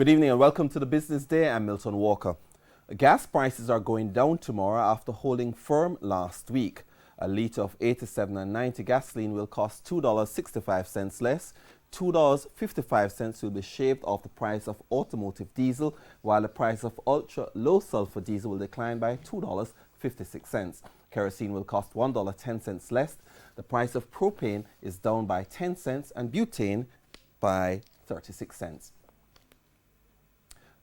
Good evening and welcome to the Business Day. I'm Milton Walker. Gas prices are going down tomorrow after holding firm last week. A litre of 87 and 90 gasoline will cost $2.65 less. $2.55 will be shaved off the price of automotive diesel, while the price of ultra-low sulfur diesel will decline by $2.56. Kerosene will cost $1.10 less. The price of propane is down by 10 cents and butane by 36 cents.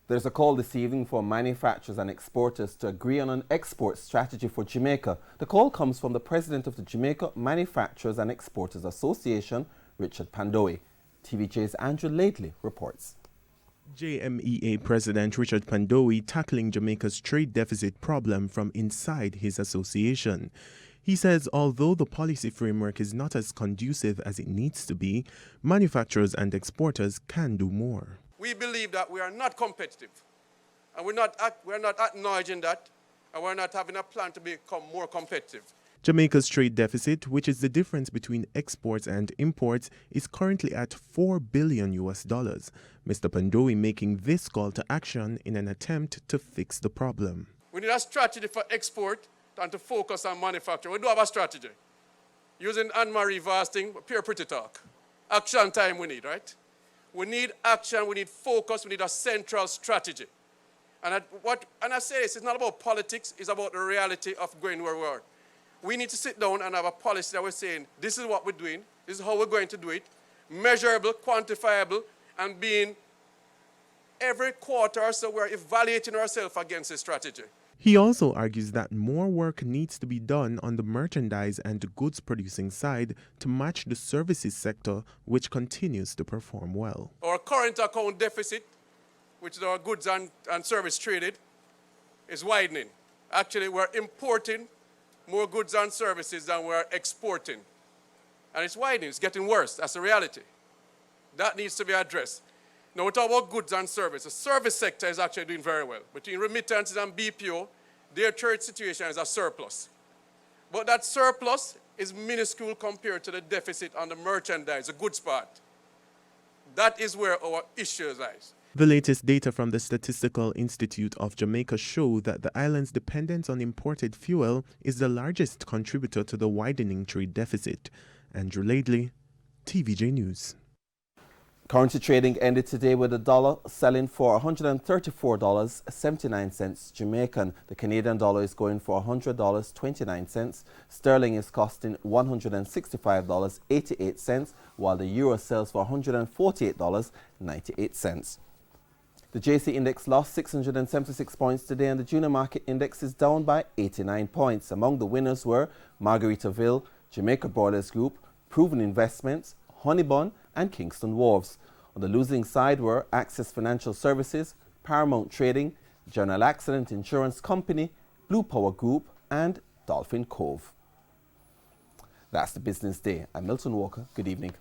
There's a call this evening for manufacturers and exporters to agree on an export strategy for Jamaica. The call comes from the president of the Jamaica Manufacturers and Exporters Association, Richard Pandoe. TVJ's Andrew Laidley reports. JMEA President Richard Pandoe tackling Jamaica's trade deficit problem from inside his association. He says although the policy framework is not as conducive as it needs to be, manufacturers and exporters can do more. We believe that we are not competitive, and we're not acknowledging that, and we're not having a plan to become more competitive. Jamaica's trade deficit, which is the difference between exports and imports, is currently at $4 billion. Mr. Pandoe making this call to action in an attempt to fix the problem. We need a strategy for export and to focus on manufacturing. We do have a strategy. Using Anne-Marie Vasting, pure pretty talk. Action time we need, right? We need action, we need focus, we need a central strategy. And I say this, it's not about politics, it's about the reality of going where we are. We need to sit down and have a policy that we're saying, this is what we're doing, this is how we're going to do it, measurable, quantifiable, and being every quarter or so we're evaluating ourselves against this strategy. He also argues that more work needs to be done on the merchandise and goods producing side to match the services sector, which continues to perform well. Our current account deficit, which is our goods and service traded, is widening. Actually, we're importing more goods and services than we're exporting. And it's widening, it's getting worse, that's the reality. That needs to be addressed. Now we talk about goods and services. The service sector is actually doing very well. Between remittances and BPO, their trade situation is a surplus. But that surplus is minuscule compared to the deficit on the merchandise, the goods part. That is where our issue lies. The latest data from the Statistical Institute of Jamaica show that the island's dependence on imported fuel is the largest contributor to the widening trade deficit. Andrew Laidley, TVJ News. Currency trading ended today with the dollar selling for $134.79 Jamaican. The Canadian dollar is going for $100.29. Sterling is costing $165.88, while the euro sells for $148.98. The JC index lost 676 points today, and the junior market index is down by 89 points. Among the winners were Margaritaville, Jamaica Broilers Group, Proven Investments, Honeybun and Kingston Wharves. On the losing side were Access Financial Services, Paramount Trading, General Accident Insurance Company, Blue Power Group and Dolphin Cove. That's the Business Day. I'm Milton Walker. Good evening.